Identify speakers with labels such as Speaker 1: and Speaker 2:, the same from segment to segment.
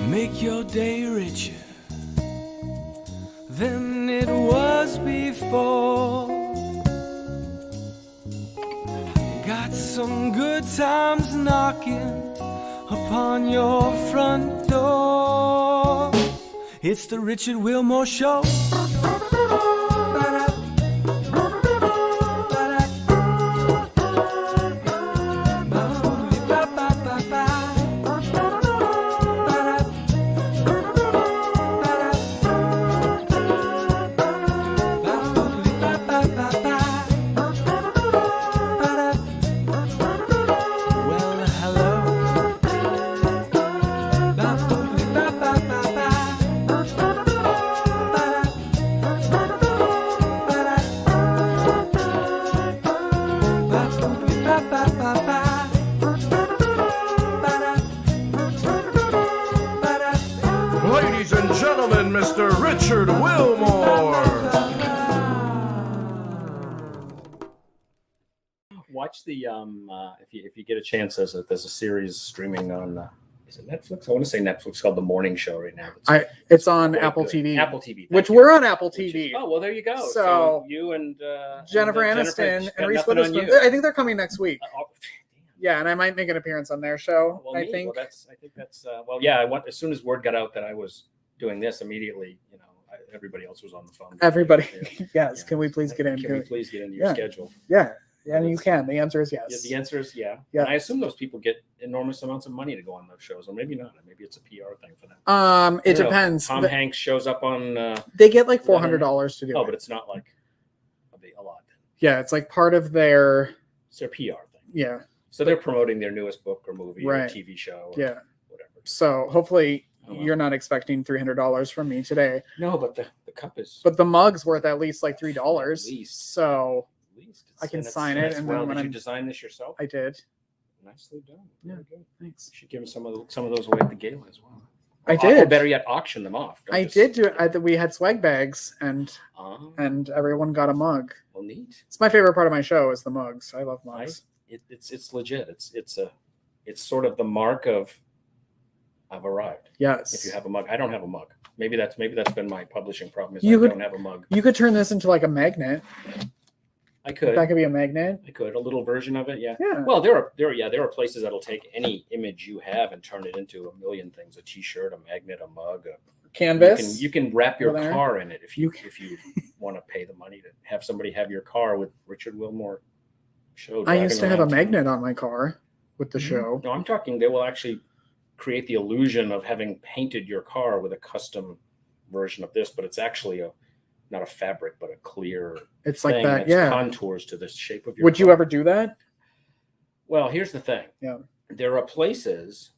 Speaker 1: Make your day richer than it was before. Got some good times knocking upon your front door. It's the Richard Wilmore Show.
Speaker 2: Ladies and gentlemen, Mr. Richard Wilmore.
Speaker 3: Watch the if you get a chance, there's a series streaming on is it Netflix? I want to say Netflix, called The Morning Show right now.
Speaker 4: It's on Apple TV.
Speaker 3: Apple TV,
Speaker 4: which we're on Apple TV.
Speaker 3: Oh well, there you go.
Speaker 4: So
Speaker 3: you and
Speaker 4: Jennifer Aniston and Reese
Speaker 3: nothing on
Speaker 4: Witherspoon.
Speaker 3: you.
Speaker 4: I think they're coming next week.
Speaker 3: Oh,
Speaker 4: Yeah, and I might make an appearance on their show.
Speaker 3: well,
Speaker 4: I
Speaker 3: neat.
Speaker 4: think.
Speaker 3: Well, I think that's well, yeah. I want, as soon as word got out that I was doing this, immediately, everybody else was on the phone.
Speaker 4: Everybody,
Speaker 3: Yeah.
Speaker 4: yes.
Speaker 3: Yeah.
Speaker 4: Can we please get in?
Speaker 3: Can we please get into your
Speaker 4: Yeah.
Speaker 3: schedule?
Speaker 4: Yeah, and you can. The answer is yes.
Speaker 3: Yeah, the answer is yeah.
Speaker 4: Yeah.
Speaker 3: And I assume those people get enormous amounts of money to go on those shows, or maybe not. Maybe it's a PR thing for them.
Speaker 4: It
Speaker 3: I don't know.
Speaker 4: depends.
Speaker 3: Tom Hanks shows up on.
Speaker 4: They get like $400 to do
Speaker 3: Oh,
Speaker 4: it.
Speaker 3: but it's not like a lot.
Speaker 4: Yeah, it's like part of their.
Speaker 3: It's their PR thing.
Speaker 4: Yeah.
Speaker 3: So they're promoting their newest book or movie or
Speaker 4: Right.
Speaker 3: TV show. Or
Speaker 4: Yeah.
Speaker 3: whatever.
Speaker 4: So hopefully
Speaker 3: Oh, well.
Speaker 4: you're not expecting $300 from me today.
Speaker 3: No, but the cup is.
Speaker 4: But the mug's worth at least like $3.
Speaker 3: At least.
Speaker 4: So
Speaker 3: At least.
Speaker 4: I can
Speaker 3: and
Speaker 4: sign
Speaker 3: nice.
Speaker 4: it, and
Speaker 3: well,
Speaker 4: then when
Speaker 3: did you
Speaker 4: I'm-
Speaker 3: design this yourself?
Speaker 4: I did.
Speaker 3: Nicely done.
Speaker 4: Yeah.
Speaker 3: Very good.
Speaker 4: Thanks.
Speaker 3: You should give them some of those away at the gala as well.
Speaker 4: I
Speaker 3: Or
Speaker 4: did.
Speaker 3: better yet, auction them off. Don't
Speaker 4: I
Speaker 3: just-
Speaker 4: did do it. We had swag bags, and
Speaker 3: Oh,
Speaker 4: everyone got a mug.
Speaker 3: well, neat.
Speaker 4: It's my favorite part of my show is the mugs. I love mugs.
Speaker 3: It's legit. It's sort of the mark of I've arrived.
Speaker 4: Yes.
Speaker 3: If you have a mug, I don't have a mug. Maybe that's been my publishing problem. Is
Speaker 4: You
Speaker 3: I
Speaker 4: could-
Speaker 3: don't have a mug.
Speaker 4: You could turn this into like a magnet.
Speaker 3: I could.
Speaker 4: That could be a magnet.
Speaker 3: I could a little version of it. Yeah.
Speaker 4: Yeah.
Speaker 3: Well, there are places that'll take any image you have and turn it into a million things: a T-shirt, a magnet, a mug.
Speaker 4: Canvas.
Speaker 3: You can wrap your
Speaker 4: Over there.
Speaker 3: car in it if you
Speaker 4: You
Speaker 3: want to pay the money to have somebody have your car with Richard Wilmore show.
Speaker 4: I used to have a
Speaker 3: driving around.
Speaker 4: magnet on my car with the
Speaker 3: Mhm.
Speaker 4: show.
Speaker 3: No, I'm talking. They will actually create the illusion of having painted your car with a custom version of this, but it's actually not a fabric, but a clear.
Speaker 4: It's like
Speaker 3: thing
Speaker 4: that.
Speaker 3: that's
Speaker 4: Yeah.
Speaker 3: contours to the shape of your.
Speaker 4: Would you
Speaker 3: car.
Speaker 4: ever do that?
Speaker 3: Well, here's the thing.
Speaker 4: Yeah.
Speaker 3: There are places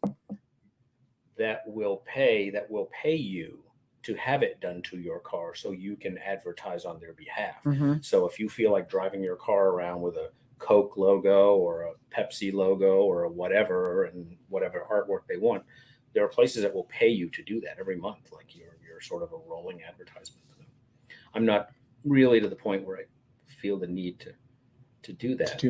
Speaker 3: that will pay you to have it done to your car so you can advertise on their behalf.
Speaker 4: Mm-hmm.
Speaker 3: So if you feel like driving your car around with a Coke logo or a Pepsi logo or a whatever and whatever artwork they want, there are places that will pay you to do that every month. Like you're sort of a rolling advertisement for them. I'm not really to the point where I feel the need to do that.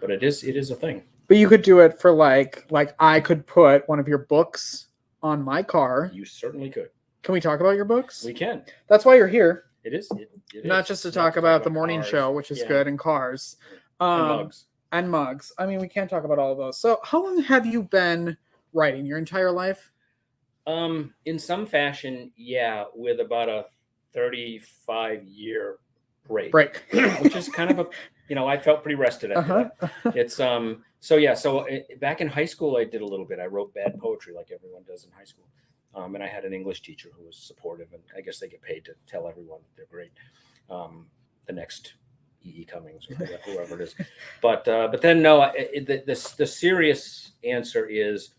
Speaker 3: But it is a thing.
Speaker 4: But you could do it for like I could put one of your books on my car.
Speaker 3: You certainly could.
Speaker 4: Can we talk about your books?
Speaker 3: We can.
Speaker 4: That's why you're here.
Speaker 3: It is. It
Speaker 4: Not
Speaker 3: is.
Speaker 4: just to
Speaker 3: Not
Speaker 4: talk about the
Speaker 3: about
Speaker 4: morning
Speaker 3: cars.
Speaker 4: show, which is
Speaker 3: Yeah.
Speaker 4: good, and cars.
Speaker 3: And mugs.
Speaker 4: And mugs. I mean, we can't talk about all of those. So how long have you been writing? Your entire life?
Speaker 3: In some fashion, yeah, with about a 35-year break, which is kind of I felt pretty rested after that. It's So back in high school, I did a little bit. I wrote bad poetry like everyone does in high school. And I had an English teacher who was supportive, and I guess they get paid to tell everyone that they're great. The next E.E. Cummings or whoever it is. But then no, the serious answer is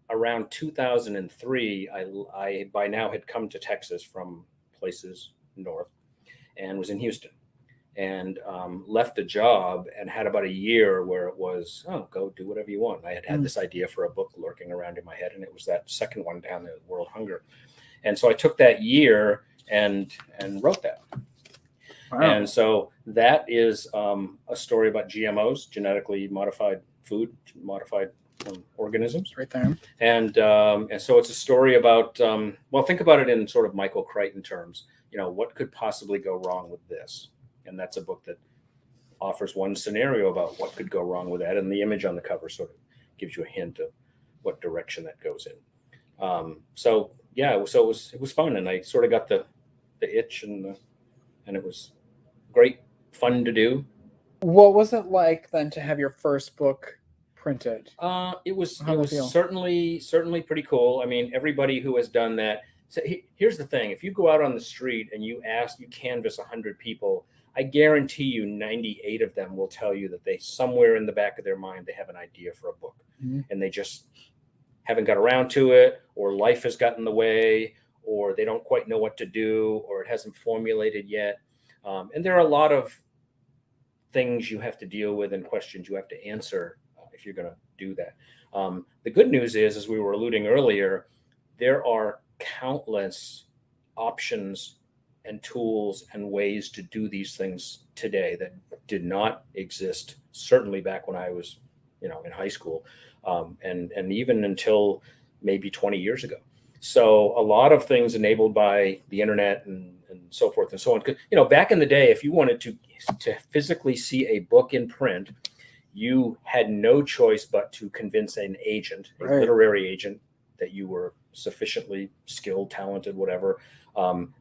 Speaker 3: around 2003, I by now had come to Texas from places north and was in Houston, and left the job and had about a year where it was, go do whatever you want. I had this idea for a book lurking around in my head, and it was that second one down there, World Hunger. And so I took that year and wrote that. Wow. And so that is a story about GMOs, genetically modified food, modified organisms.
Speaker 4: Right there.
Speaker 3: And so it's a story about, well, think about it in sort of Michael Crichton terms. What could possibly go wrong with this? And that's a book that offers one scenario about what could go wrong with that. And the image on the cover sort of gives you a hint of what direction that goes in. So it was fun. And I sort of got the itch and it was great fun to do.
Speaker 4: What was it like then to have your first book printed?
Speaker 3: It was
Speaker 4: How'd that feel?
Speaker 3: certainly pretty cool. I mean, everybody who has done that. So here's the thing: if you go out on the street and you canvass 100 people, I guarantee you 98 of them will tell you that they somewhere in the back of their mind they have an idea for a book, and they just haven't got around to it, or life has gotten in the way, or they don't quite know what to do, or it hasn't formulated yet. And there are a lot of things you have to deal with and questions you have to answer if you're going to do that. The good news is, as we were alluding earlier, there are countless options and tools and ways to do these things today that did not exist, certainly back when I was, in high school, and even until maybe 20 years ago. So a lot of things enabled by the internet and so forth and so on. Back in the day, if you wanted to physically see a book in print, you had no choice but to convince an agent, a literary agent, that you were sufficiently skilled, talented, whatever.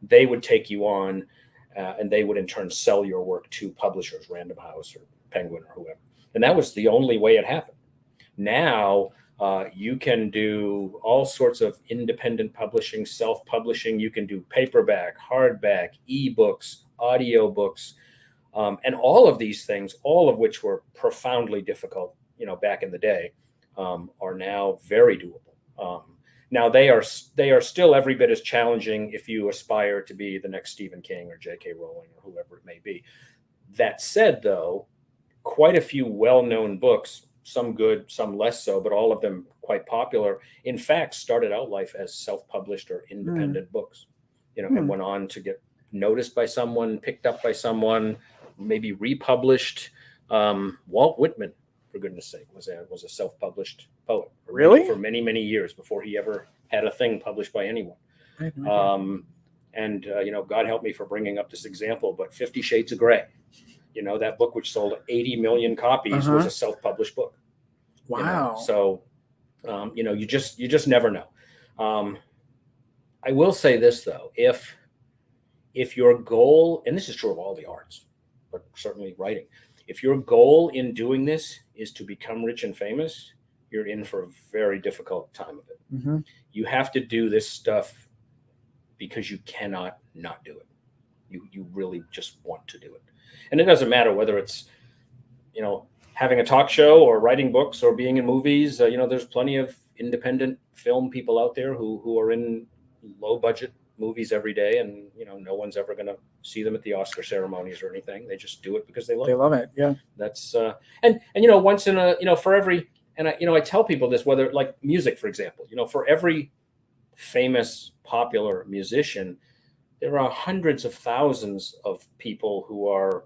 Speaker 3: They would take you on, and they would in turn sell your work to publishers, Random House or Penguin or whoever. And that was the only way it happened. Now, you can do all sorts of independent publishing, self-publishing. You can do paperback, hardback, ebooks, audiobooks, and all of these things, all of which were profoundly difficult, back in the day, are now very doable. Now they are still every bit as challenging if you aspire to be the next Stephen King or J.K. Rowling or whoever it may be. That said, though, quite a few well-known books, some good, some less so, but all of them quite popular, in fact, started out life as self-published or independent books, and went on to get noticed by someone, picked up by someone, maybe republished. Walt Whitman, for goodness sake, was a self-published poet.
Speaker 4: Really?
Speaker 3: For many, many years before he ever had a thing published by anyone. God help me for bringing up this example, but 50 Shades of Grey, that book which sold 80 million copies was a self-published book.
Speaker 4: Wow.
Speaker 3: So, you just never know. I will say this though, if your goal, and this is true of all the arts, but certainly writing, if your goal in doing this is to become rich and famous, you're in for a very difficult time of it. You have to do this stuff because you cannot not do it. You really just want to do it. And it doesn't matter whether it's, having a talk show or writing books or being in movies. There's plenty of independent film people out there who are in low budget movies every day, and no one's ever going to see them at the Oscar ceremonies or anything. They just do it because they love it.
Speaker 4: They love it. Yeah.
Speaker 3: That's and once in a for every, and I tell people this, whether like music, for example, for every famous popular musician, there are hundreds of thousands of people who are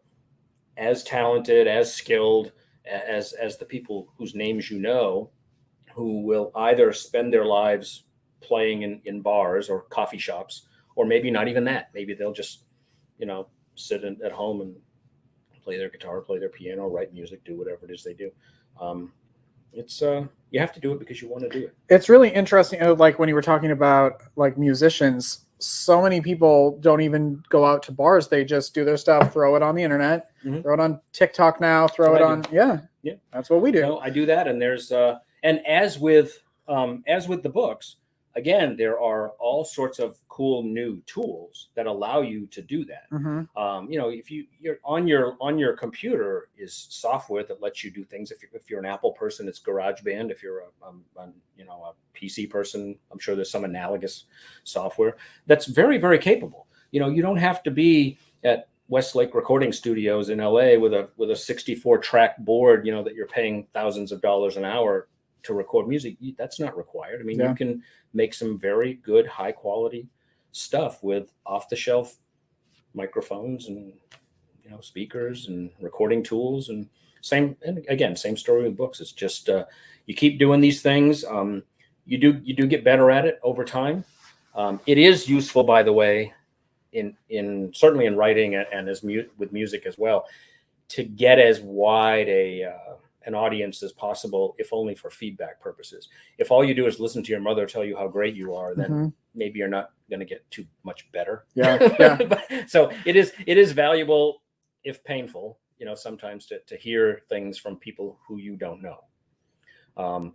Speaker 3: as talented, as skilled as the people whose names who will either spend their lives playing in bars or coffee shops, or maybe not even that. Maybe they'll just, sit at home and play their guitar, play their piano, write music, do whatever it is they do. It's you have to do it because you want to do it. It's
Speaker 4: really interesting. Like when you were talking about like musicians, so many people don't even go out to bars. They just do their stuff, throw it on the internet, throw it on TikTok now, throw it on. Yeah. That's what we do.
Speaker 3: I do that. And there's, and as with the books, again, there are all sorts of cool new tools that allow you to do that. If you're on your computer is software that lets you do things. If you're an Apple person, it's GarageBand. If you're a PC person, I'm sure there's some analogous software that's very, very capable. You don't have to be at Westlake Recording Studios in LA with a 64 track board, that you're paying thousands of dollars an hour to record music. That's not required. I mean, you can make some very good, high quality stuff with off the shelf microphones and, speakers and recording tools, and same story with books. It's just, you keep doing these things. You do get better at it over time. It is useful, by the way, in certainly in writing and with music as well, to get as wide an audience as possible, if only for feedback purposes. If all you do is listen to your mother tell you how great you are, then maybe you're not going to get too much better. So it is valuable, if painful, sometimes to hear things from people who you don't know.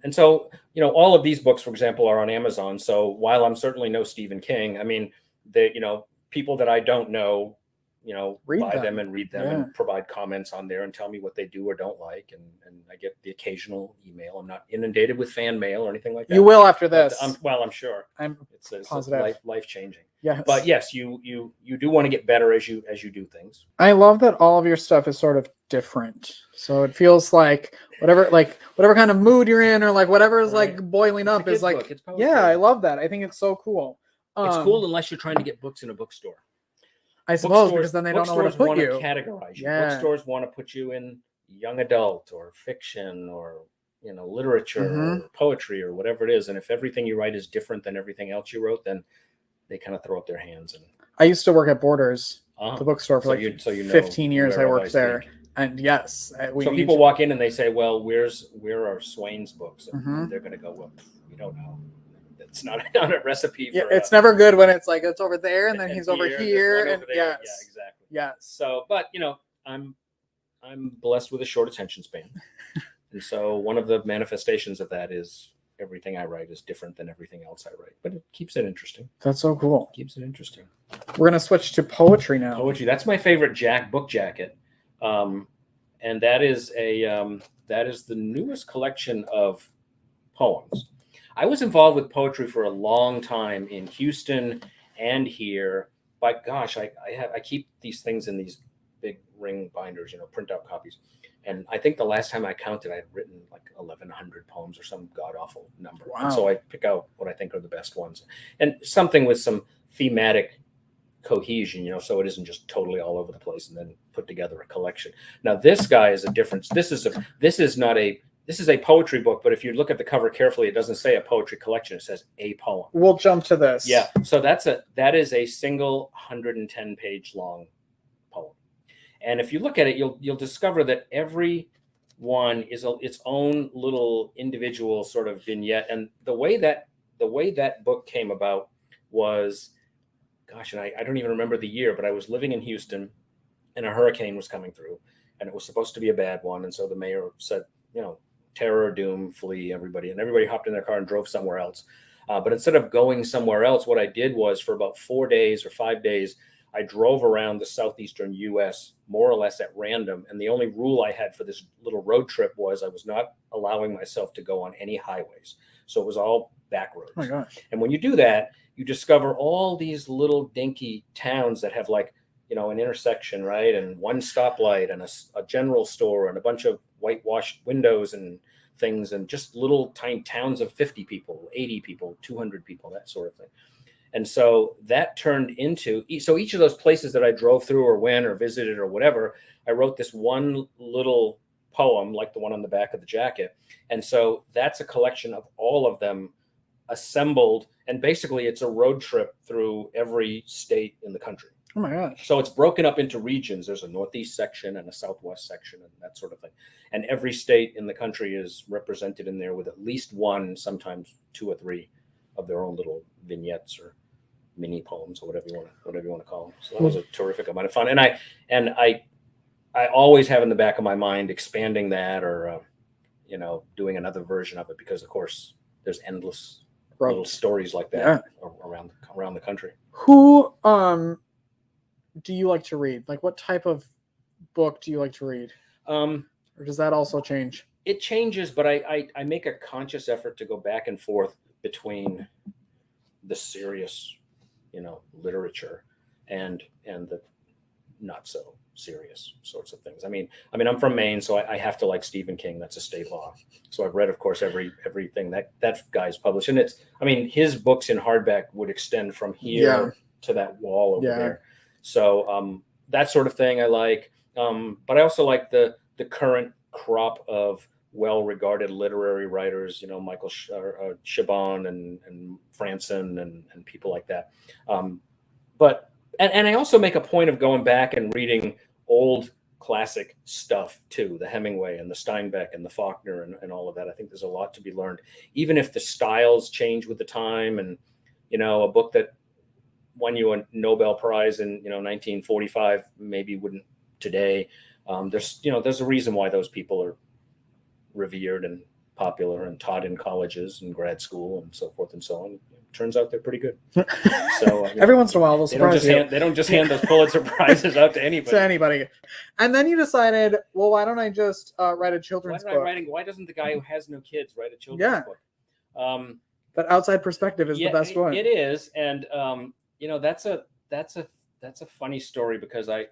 Speaker 3: And so, all of these books, for example, are on Amazon. So while I'm certainly no Stephen King, I mean, people that I don't know, buy them and read them and provide comments on there and tell me what they do or don't like. And I get the occasional email. I'm not inundated with fan mail or anything like that.
Speaker 4: You will after this.
Speaker 3: I'm sure. It's
Speaker 4: positive.
Speaker 3: Life-changing.
Speaker 4: Yes.
Speaker 3: But yes, you do want to get better as you do things.
Speaker 4: I love that all of your stuff is sort of different. So it feels like whatever kind of mood you're in, or like whatever is like boiling up is like, I love that. I think it's so cool.
Speaker 3: It's cool unless you're trying to get books in a bookstore.
Speaker 4: I suppose, because then they don't know where to put you.
Speaker 3: Categorize you. Bookstores want to put you in young adult or fiction or literature or poetry or whatever it is. And if everything you write is different than everything else you wrote, then they kind of throw up their hands. And
Speaker 4: I used to work at Borders, the bookstore, for 15 years. I worked there. And yes,
Speaker 3: so people walk in and they say, "Well, where are Swain's books?" And they're going to go, "Well, we don't know. It's not a recipe."
Speaker 4: It's never good when it's like it's over there and then he's over here, and
Speaker 3: yeah, exactly.
Speaker 4: Yes.
Speaker 3: So, but I'm blessed with a short attention span, and so one of the manifestations of that is everything I write is different than everything else I write, but it keeps it interesting.
Speaker 4: That's so cool.
Speaker 3: Keeps it interesting.
Speaker 4: We're gonna switch to poetry now.
Speaker 3: Poetry. That's my favorite book jacket. And that is the newest collection of poems. I was involved with poetry for a long time in Houston and here. But gosh, I keep these things in these big ring binders, printout copies. And I think the last time I counted, I had written like 1,100 poems or some god awful number.
Speaker 4: Wow.
Speaker 3: And so I pick out what I think are the best ones, and something with some thematic cohesion, so it isn't just totally all over the place and then put together a collection. Now this guy is a difference. This is a poetry book, but if you look at the cover carefully, it doesn't say a poetry collection. It says a poem.
Speaker 4: We'll jump to this.
Speaker 3: Yeah. So that is a single 110-page long poem. And if you look at it, you'll discover that every one is its own little individual sort of vignette. And the way that book came about was, gosh, and I don't even remember the year, but I was living in Houston and a hurricane was coming through and it was supposed to be a bad one. And so the mayor said, terror, doom, flee, everybody. And everybody hopped in their car and drove somewhere else. But instead of going somewhere else, what I did was for about 4 days or 5 days, I drove around the southeastern U.S. more or less at random. And the only rule I had for this little road trip was I was not allowing myself to go on any highways. So it was all back roads.
Speaker 4: Oh my gosh.
Speaker 3: And when you do that, you discover all these little dinky towns that have an intersection, right? And one stoplight and a general store and a bunch of whitewashed windows and things, and just little tiny towns of 50 people, 80 people, 200 people, that sort of thing. And so that turned into, so each of those places that I drove through or went or visited or whatever, I wrote this one little poem like the one on the back of the jacket. And so that's a collection of all of them assembled. And basically it's a road trip through every state in the country.
Speaker 4: Oh my gosh.
Speaker 3: So it's broken up into regions. There's a Northeast section and a Southwest section and that sort of thing. And every state in the country is represented in there with at least one, sometimes 2 or 3 of their own little vignettes or mini poems or whatever you want to call them. So that was a terrific amount of fun. And I always have in the back of my mind expanding that or, doing another version of it, because of course there's endless little stories like that around the country.
Speaker 4: Who, do you like to read? Like, what type of book do you like to read? Or does that also change?
Speaker 3: It changes, but I make a conscious effort to go back and forth between the serious, literature and the not so serious sorts of things. I mean, I'm from Maine, so I have to like Stephen King. That's a state law. So I've read, of course, everything that guy's published, and his books in hardback would extend from here to that wall over there. So that sort of thing I like. But I also like the current crop of well-regarded literary writers, Michael Chabon and Franson and people like that. But I also make a point of going back and reading old classic stuff too, the Hemingway and the Steinbeck and the Faulkner and all of that. I think there's a lot to be learned, even if the styles change with the time. And, a book that won you a Nobel Prize in, 1945, maybe wouldn't today. There's a reason why those people are revered and popular and taught in colleges and grad school and so forth and so on. Turns out they're pretty good. So
Speaker 4: every once in a while they'll surprise you.
Speaker 3: They don't just hand those Pulitzer Prizes out to anybody.
Speaker 4: And then you decided, well, why don't I just write a children's book?
Speaker 3: Why doesn't the guy who has no kids write a children's book?
Speaker 4: That outside perspective is the best one.
Speaker 3: It is, and that's a funny story because I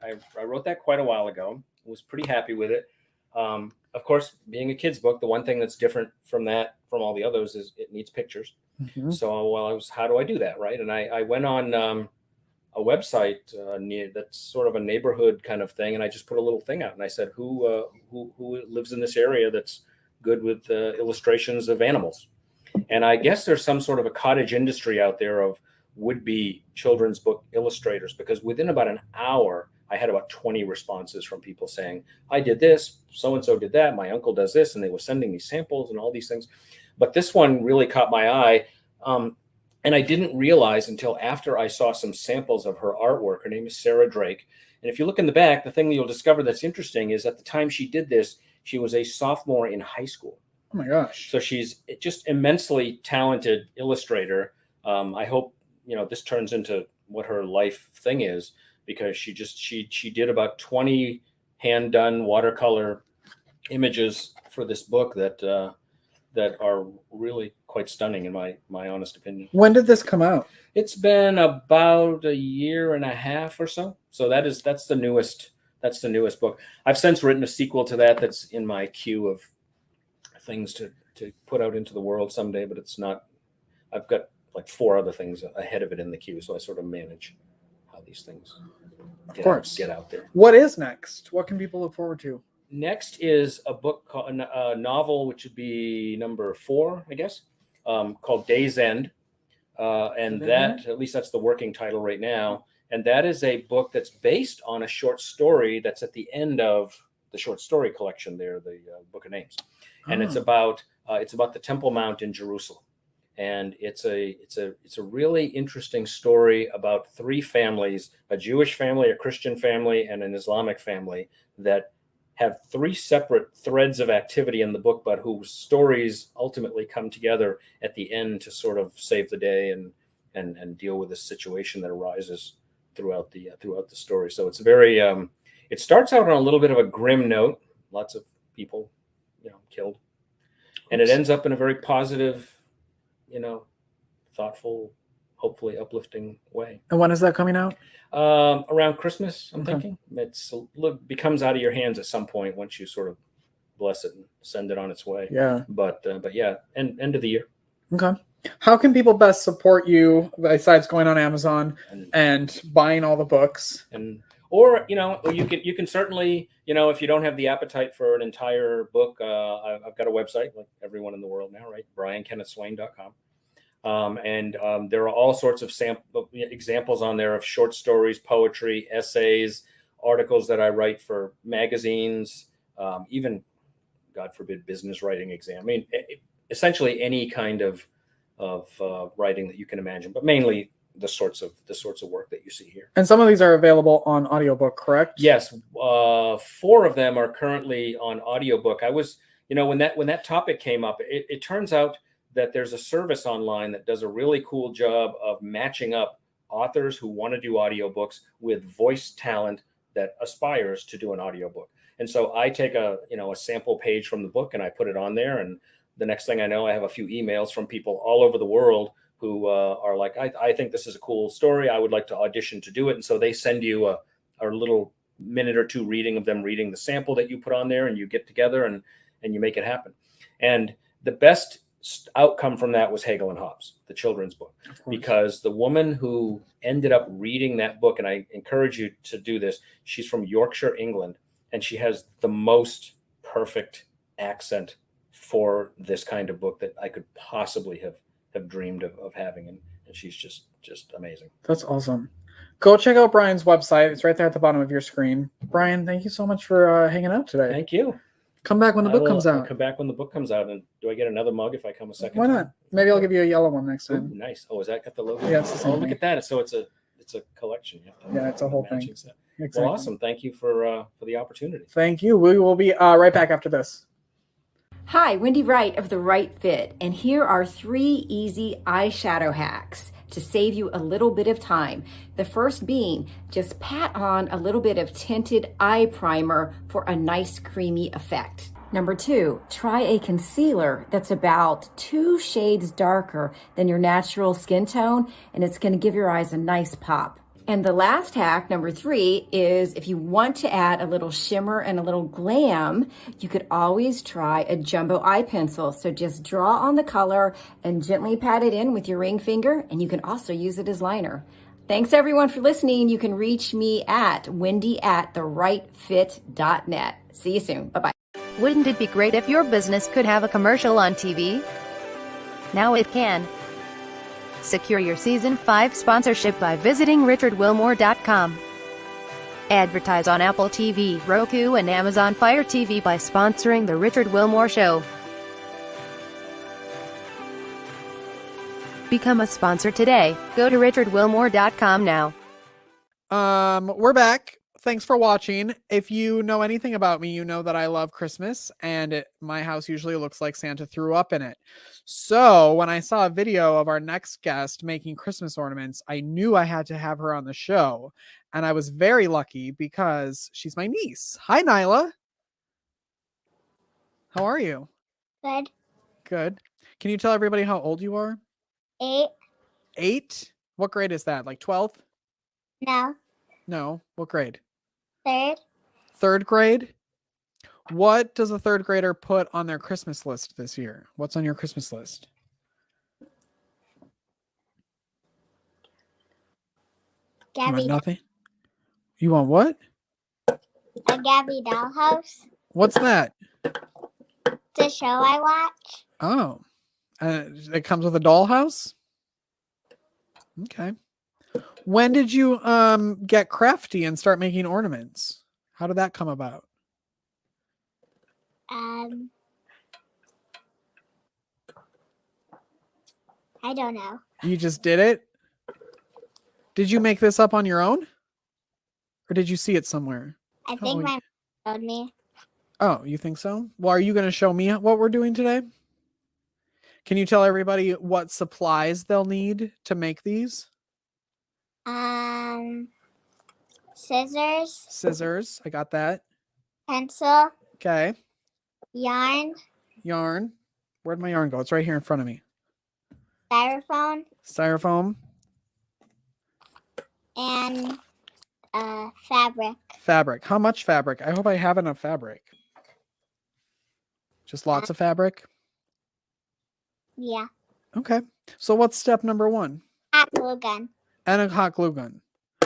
Speaker 3: wrote that quite a while ago. Was pretty happy with it. Of course, being a kid's book, the one thing that's different from all the others is it needs pictures. Mm-hmm. So, how do I do that, right? And I went on a website that's sort of a neighborhood kind of thing, and I just put a little thing out, and I said, who lives in this area that's good with illustrations of animals? And I guess there's some sort of a cottage industry out there of would-be children's book illustrators, because within about an hour, I had about 20 responses from people saying, I did this, so-and-so did that, my uncle does this, and they were sending me samples and all these things. But this one really caught my eye. And I didn't realize until after I saw some samples of her artwork. Her name is Sarah Drake. And if you look in the back, the thing that you'll discover that's interesting is at the time she did this, she was a sophomore in high school.
Speaker 4: Oh my gosh.
Speaker 3: So she's just immensely talented illustrator. I hope, this turns into what her life thing is, because she did about 20 hand done watercolor images for this book that are really quite stunning in my honest opinion.
Speaker 4: When did this come out?
Speaker 3: It's been about a year and a half or so. So that's the newest book. I've since written a sequel to that that's in my queue of things to put out into the world someday, but it's not. I've got like 4 other things ahead of it in the queue, so I sort of manage how these things get out there.
Speaker 4: What is next? What can people look forward to?
Speaker 3: Next is a book called a novel, which would be number 4, I guess, called Day's End. And that, at least that's the working title right now. And that is a book that's based on a short story that's at the end of the short story collection there, the Book of Names. And it's about the Temple Mount in Jerusalem. And it's a really interesting story about 3 families, a Jewish family, a Christian family, and an Islamic family that have 3 separate threads of activity in the book, but whose stories ultimately come together at the end to sort of save the day and deal with this situation that arises throughout the story. So it's very it starts out on a little bit of a grim note, lots of people killed, and it ends up in a very positive, thoughtful, hopefully uplifting way.
Speaker 4: And when is that coming out?
Speaker 3: Around Christmas, I'm thinking. It becomes out of your hands at some point once you sort of bless it and send it on its way.
Speaker 4: Yeah.
Speaker 3: But yeah, end of the year.
Speaker 4: Okay. How can people best support you besides going on Amazon and buying all the books?
Speaker 3: Or you can certainly, if you don't have the appetite for an entire book, I've got a website like everyone in the world now, right? BrianKennethSwain.com. And there are all sorts of examples on there of short stories, poetry, essays, articles that I write for magazines, even, God forbid, business writing exam. I mean, essentially any kind of writing that you can imagine, but mainly the sorts of work that you see here.
Speaker 4: And some of these are available on audiobook, correct?
Speaker 3: Yes, 4 of them are currently on audiobook. I was, when that topic came up, it turns out that there's a service online that does a really cool job of matching up authors who want to do audiobooks with voice talent that aspires to do an audiobook. And so I take a sample page from the book and I put it on there. And the next thing I know, I have a few emails from people all over the world who are like, I think this is a cool story. I would like to audition to do it. And so they send you a little minute or 2 reading of them reading the sample that you put on there, and you get together and you make it happen. And the best outcome from that was Hegel and Hobbes, the children's book, because the woman who ended up reading that book, and I encourage you to do this, she's from Yorkshire, England, and she has the most perfect accent for this kind of book that I could possibly have dreamed of having. And she's just amazing.
Speaker 4: That's awesome. Go check out Brian's website. It's right there at the bottom of your screen. Brian, thank you so much for hanging out today.
Speaker 3: Thank you.
Speaker 4: Come back when the book comes out.
Speaker 3: I'll come back when the book comes out. And do I get another mug if I come a second
Speaker 4: Why
Speaker 3: time?
Speaker 4: not? Maybe I'll give you a yellow one next time.
Speaker 3: Ooh, nice. Oh, is that got the logo?
Speaker 4: Yeah, it's the same
Speaker 3: look
Speaker 4: thing.
Speaker 3: at that. So it's a collection.
Speaker 4: Yeah, it's a whole thing.
Speaker 3: Set.
Speaker 4: Exactly.
Speaker 3: Well, awesome. Thank you for the opportunity.
Speaker 4: Thank you. We will be right back after this.
Speaker 5: Hi, Wendy Wright of The Right Fit, and here are 3 easy eyeshadow hacks to save you a little bit of time. The first being, just pat on a little bit of tinted eye primer for a nice creamy effect. Number 2, try a concealer that's about 2 shades darker than your natural skin tone, and it's going to give your eyes a nice pop. And the last hack, number 3, is if you want to add a little shimmer and a little glam, you could always try a jumbo eye pencil. So just draw on the color and gently pat it in with your ring finger, and you can also use it as liner. Thanks everyone for listening. You can reach me at wendy@therightfit.net. See you soon. Bye-bye.
Speaker 6: Wouldn't it be great if your business could have a commercial on TV? Now it can. Secure your Season 5 sponsorship by visiting richardwilmore.com. Advertise on Apple TV, Roku, and Amazon Fire TV by sponsoring The Richard Wilmore Show. Become a sponsor today. Go to richardwilmore.com now.
Speaker 4: We're back. Thanks for watching. If you know anything about me, you know that I love Christmas, and my house usually looks like Santa threw up in it. So when I saw a video of our next guest making Christmas ornaments, I knew I had to have her on the show. And I was very lucky because she's my niece. Hi, Nyla. How are you?
Speaker 7: Good.
Speaker 4: Good. Can you tell everybody how old you are?
Speaker 7: 8.
Speaker 4: 8? What grade is that? Like 12th?
Speaker 7: No.
Speaker 4: No. What grade?
Speaker 7: 3rd.
Speaker 4: 3rd grade? What does a 3rd grader put on their Christmas list this year? What's on your Christmas list? You want
Speaker 7: Gabby.
Speaker 4: nothing? You want what?
Speaker 7: A Gabby dollhouse.
Speaker 4: What's that?
Speaker 7: The show I watch.
Speaker 4: Oh. It comes with a dollhouse? Okay. When did you get crafty and start making ornaments? How did that come about?
Speaker 7: I don't know.
Speaker 4: You just did it? Did you make this up on your own? Or did you see it somewhere?
Speaker 7: I think my mom told me.
Speaker 4: Oh, you think so? Well, are you going to show me what we're doing today? Can you tell everybody what supplies they'll need to make these?
Speaker 7: Scissors.
Speaker 4: Scissors. I got that.
Speaker 7: Pencil.
Speaker 4: Okay.
Speaker 7: Yarn.
Speaker 4: Yarn. Where'd my yarn go? It's right here in front of me.
Speaker 7: Styrofoam.
Speaker 4: Styrofoam.
Speaker 7: And fabric.
Speaker 4: Fabric. How much fabric? I hope I have enough fabric. Just lots of fabric?
Speaker 7: Yeah.
Speaker 4: Okay. So what's step number 1?
Speaker 7: Hot glue gun.
Speaker 4: And a hot glue gun.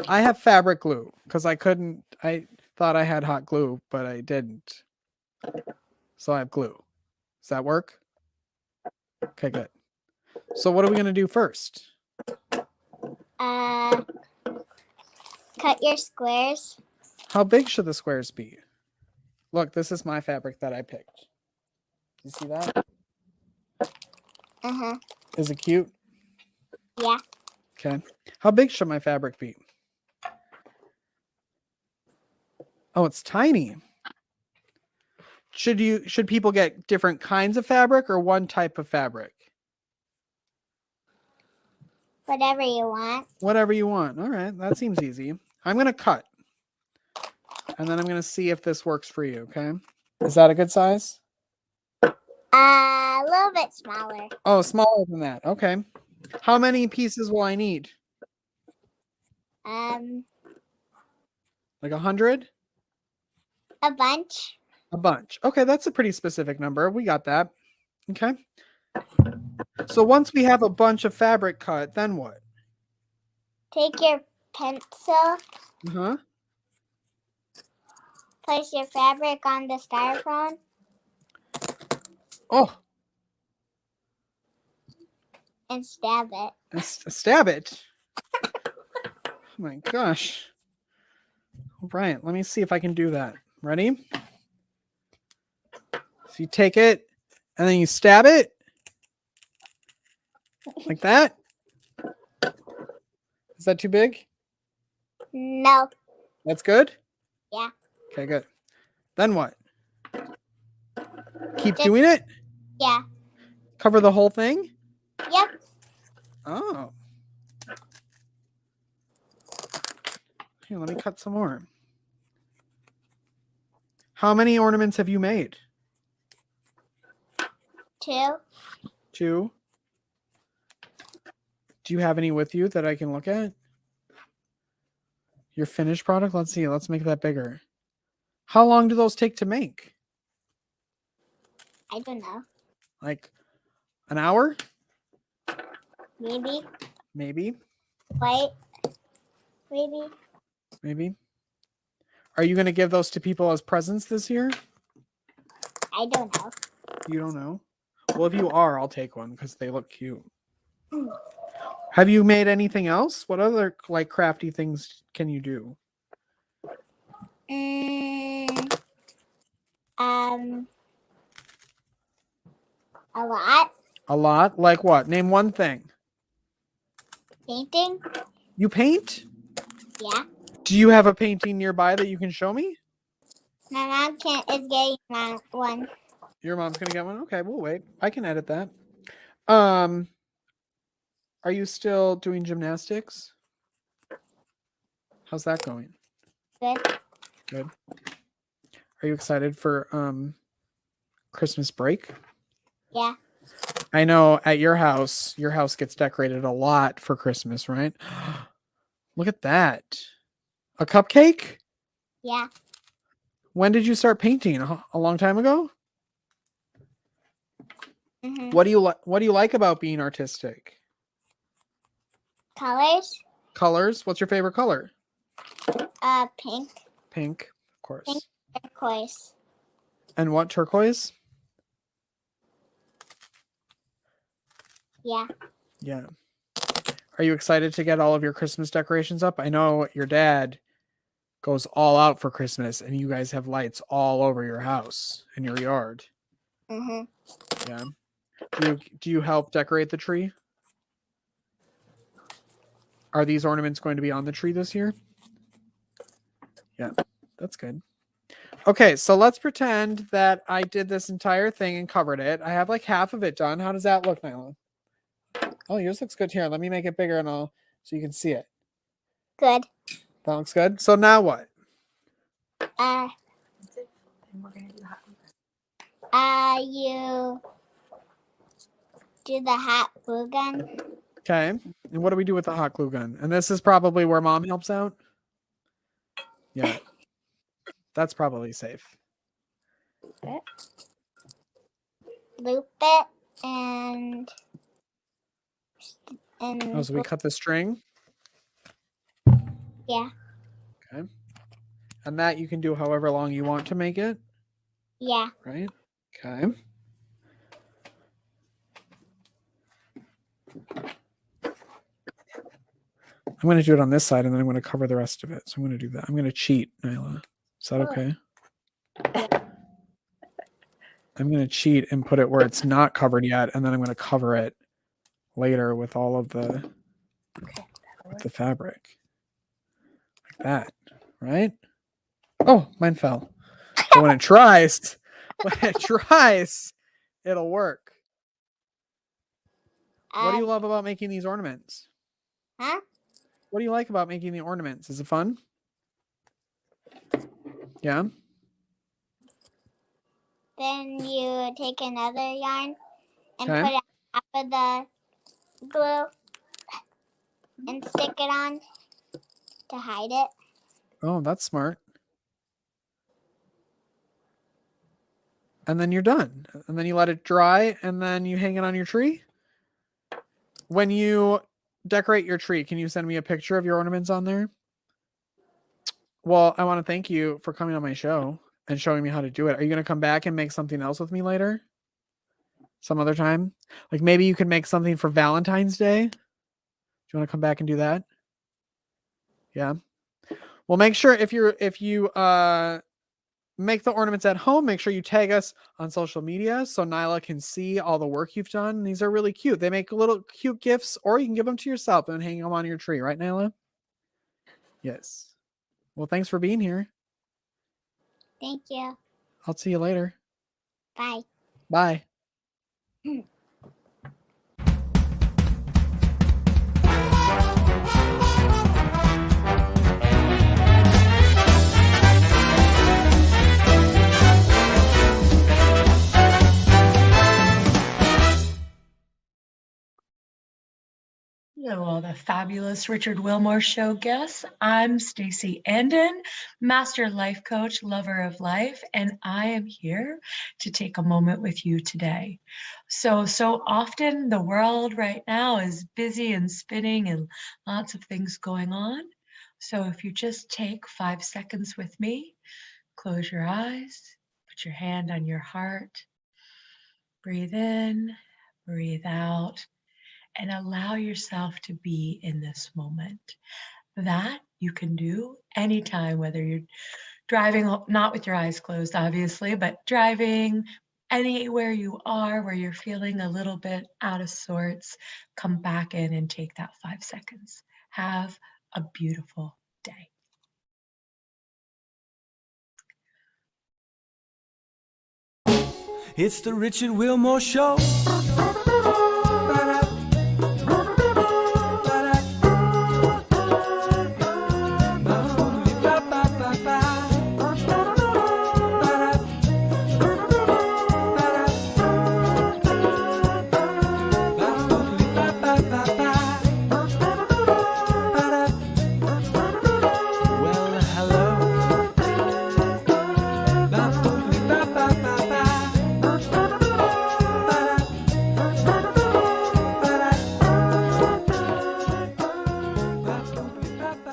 Speaker 4: I have fabric glue because I thought I had hot glue, but I didn't. So I have glue. Does that work? Okay, good. So what are we going to do first?
Speaker 7: Cut your squares.
Speaker 4: How big should the squares be? Look, this is my fabric that I picked. You see that?
Speaker 7: Uh-huh.
Speaker 4: Is it cute?
Speaker 7: Yeah.
Speaker 4: Okay. How big should my fabric be? Oh, it's tiny. Should people get different kinds of fabric or one type of fabric?
Speaker 7: Whatever you want.
Speaker 4: Whatever you want. All right. That seems easy. I'm going to cut. And then I'm going to see if this works for you, okay? Is that a good size?
Speaker 7: A little bit smaller.
Speaker 4: Oh, smaller than that. Okay. How many pieces will I need? Like 100?
Speaker 7: A bunch.
Speaker 4: A bunch. Okay, that's a pretty specific number. We got that. Okay. So once we have a bunch of fabric cut, then what?
Speaker 7: Take your pencil.
Speaker 4: Uh-huh.
Speaker 7: Place your fabric on the styrofoam.
Speaker 4: Oh,
Speaker 7: and stab it.
Speaker 4: stab it. Oh my gosh. Brian, let me see if I can do that. Ready? So you take it and then you stab it like that. Is that too big?
Speaker 7: No.
Speaker 4: That's good?
Speaker 7: Yeah.
Speaker 4: Okay, good. Then what? Keep
Speaker 7: Just-
Speaker 4: doing it?
Speaker 7: Yeah.
Speaker 4: Cover the whole thing?
Speaker 7: Yep.
Speaker 4: Oh. Here, let me cut some more. How many ornaments have you made?
Speaker 7: 2.
Speaker 4: 2. Do you have any with you that I can look at? Your finished product? Let's see. Let's make that bigger. How long do those take to make?
Speaker 7: I don't know.
Speaker 4: Like an hour?
Speaker 7: Maybe.
Speaker 4: Maybe.
Speaker 7: Wait. Maybe.
Speaker 4: Maybe. Are you going to give those to people as presents this year?
Speaker 7: I don't know.
Speaker 4: You don't know? Well, if you are, I'll take one because they look cute. Have you made anything else? What other like crafty things can you do?
Speaker 7: A lot.
Speaker 4: A lot? Like what? Name one thing.
Speaker 7: Painting.
Speaker 4: You paint?
Speaker 7: Yeah.
Speaker 4: Do you have a painting nearby that you can show me?
Speaker 7: My mom is getting one.
Speaker 4: Your mom's gonna get one? Okay, we'll wait. I can edit that. Are you still doing gymnastics? How's that going?
Speaker 7: Good.
Speaker 4: Good. Are you excited for Christmas break?
Speaker 7: Yeah.
Speaker 4: I know at your house gets decorated a lot for Christmas, right? Look at that. A cupcake?
Speaker 7: Yeah.
Speaker 4: When did you start painting? A long time ago?
Speaker 7: Mm-hmm.
Speaker 4: What do you like about being artistic?
Speaker 7: Colors.
Speaker 4: Colors? What's your favorite color?
Speaker 7: Pink.
Speaker 4: Pink, of course.
Speaker 7: Pink. Turquoise.
Speaker 4: And what, turquoise?
Speaker 7: Yeah.
Speaker 4: Yeah. Are you excited to get all of your Christmas decorations up? I know your dad goes all out for Christmas and you guys have lights all over your house and your yard.
Speaker 7: Mm-hmm.
Speaker 4: Yeah. Do you help decorate the tree? Are these ornaments going to be on the tree this year? Yeah, that's good. Okay, so let's pretend that I did this entire thing and covered it. I have like half of it done. How does that look, Nyla? Oh, yours looks good here. Let me make it bigger and all so you can see it.
Speaker 7: Good.
Speaker 4: That looks good. So now what?
Speaker 7: You do the hot glue gun.
Speaker 4: Okay. And what do we do with the hot glue gun? And this is probably where mom helps out. Yeah. That's probably safe.
Speaker 7: Loop it and
Speaker 4: Oh, so we cut the string.
Speaker 7: yeah.
Speaker 4: Okay. And that you can do however long you want to make it.
Speaker 7: Yeah.
Speaker 4: Right? Okay. I'm going to do it on this side and then I'm going to cover the rest of it. So I'm going to do that. I'm going to cheat, Nyla. Is that okay? I'm going to cheat and put it where it's not covered yet. And then I'm going to cover it later with all of the, with the fabric. Like that. Right? Oh, mine fell. But when it tries, it'll work. What do you love about making these ornaments?
Speaker 7: Huh?
Speaker 4: What do you like about making the ornaments? Is it fun? Yeah.
Speaker 7: Then you take another yarn and
Speaker 4: Okay.
Speaker 7: put it on top of the glue and stick it on to hide it.
Speaker 4: Oh, that's smart. And then you're done. And then you let it dry and then you hang it on your tree. When you decorate your tree, can you send me a picture of your ornaments on there? Well, I want to thank you for coming on my show and showing me how to do it. Are you going to come back and make something else with me later? some other time. Like maybe you could make something for Valentine's Day. Do you want to come back and do that? Yeah. Well, make sure if you make the ornaments at home, make sure you tag us on social media so Nyla can see all the work you've done. These are really cute. They make little cute gifts, or you can give them to yourself and hang them on your tree. Right, Nyla? Yes. Well, thanks for being here.
Speaker 7: Thank you.
Speaker 4: I'll see you later.
Speaker 7: Bye.
Speaker 4: Bye.
Speaker 8: Hello, all the fabulous Richard Wilmore Show guests. I'm Stacy Andon, Master Life Coach, lover of life, and I am here to take a moment with you today. So often the world right now is busy and spinning and lots of things going on. So if you just take 5 seconds with me, close your eyes, put your hand on your heart, breathe in, breathe out, and allow yourself to be in this moment. That you can do anytime, whether you're driving, not with your eyes closed, obviously, but driving anywhere you are where you're feeling a little bit out of sorts, come back in and take that 5 seconds. Have a beautiful day.
Speaker 1: It's the Richard Wilmore Show.